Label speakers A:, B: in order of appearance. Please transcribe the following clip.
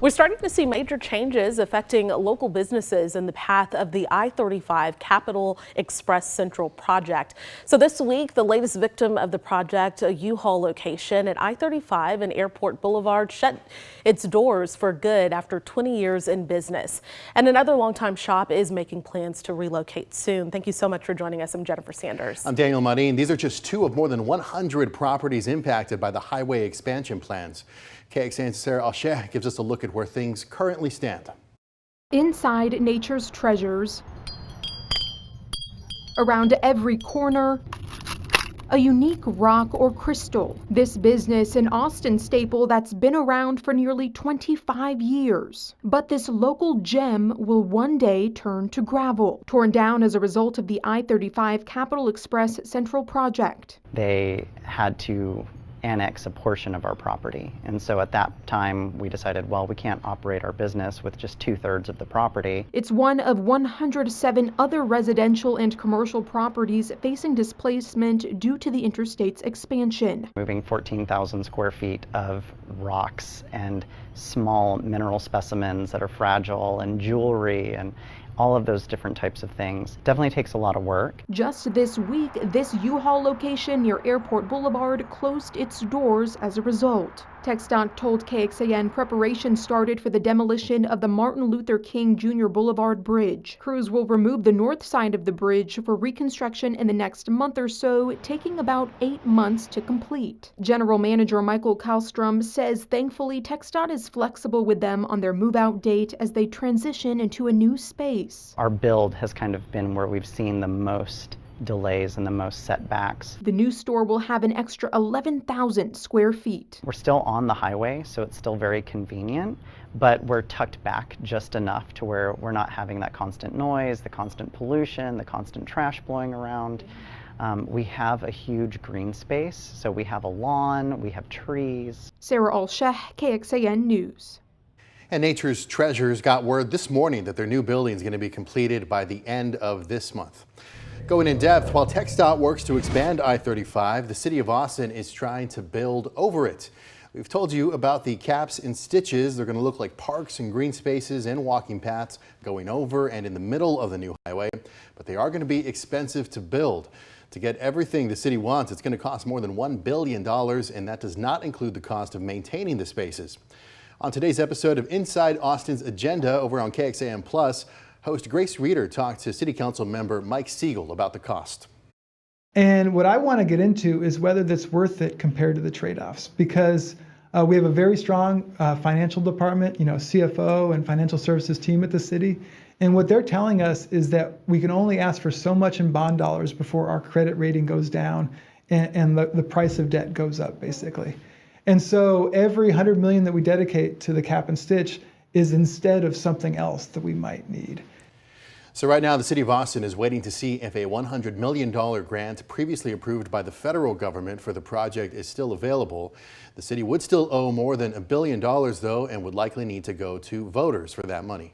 A: We're starting to see major changes affecting local businesses in the path of the I-35 Capital Express Central project. So this week, the latest victim of the project, a U-Haul location at I-35 and Airport Boulevard, shut its doors for good after 20 years in business. And another longtime shop is making plans to relocate soon. Thank you so much for joining us. I'm Jennifer Sanders.
B: I'm Daniel Marin. These are just two of more than 100 properties impacted by the highway expansion plans. KXAN's Sarah Alsheh gives us a look at where things currently stand.
C: Inside nature's treasures, around every corner, a unique rock or crystal. This business, an Austin staple that's been around for nearly 25 years. But this local gem will one day turn to gravel, torn down as a result of the I-35 Capital Express Central project.
D: They had to annex a portion of our property. And so at that time, we decided, well, we can't operate our business with just 2/3 of the property.
C: It's one of 107 other residential and commercial properties facing displacement due to the interstate's expansion.
D: Moving 14,000 square feet of rocks and small mineral specimens that are fragile and jewelry and all of those different types of things definitely takes a lot of work.
C: Just this week, this U-Haul location near Airport Boulevard closed its doors as a result. TxDOT told KXAN preparation started for the demolition of the Martin Luther King Jr. Boulevard Bridge. Crews will remove the north side of the bridge for reconstruction in the next month or so, taking about 8 months to complete. General Manager Michael Kallstrom says thankfully TxDOT is flexible with them on their move-out date as they transition into a new space.
D: Our build has kind of been where we've seen the most delays and the most setbacks.
C: The new store will have an extra 11,000 square feet.
D: We're still on the highway, so it's still very convenient, but we're tucked back just enough to where we're not having that constant noise, the constant pollution, the constant trash blowing around. We have a huge green space, so we have a lawn, we have trees.
C: Sarah Alsheh, KXAN News.
B: And Nature's Treasures got word this morning that their new building is going to be completed by the end of this month. Going in depth, while TxDOT works to expand I-35, the city of Austin is trying to build over it. We've told you about the caps and stitches. They're going to look like parks and green spaces and walking paths going over and in the middle of the new highway, but they are going to be expensive to build. To get everything the city wants, it's going to cost more than $1 billion, and that does not include the cost of maintaining the spaces. On today's episode of Inside Austin's Agenda over on KXAN Plus, host Grace Reeder talked to City Council member Mike Siegel about the cost.
E: And what I want to get into is whether that's worth it compared to the trade-offs, because we have a very strong financial department, CFO and financial services team at the city. And what they're telling us is that we can only ask for so much in bond dollars before our credit rating goes down and the price of debt goes up, basically. And so every $100 million that we dedicate to the cap and stitch is instead of something else that we might need.
B: So right now, the city of Austin is waiting to see if a $100 million grant previously approved by the federal government for the project is still available. The city would still owe more than $1 billion, though, and would likely need to go to voters for that money.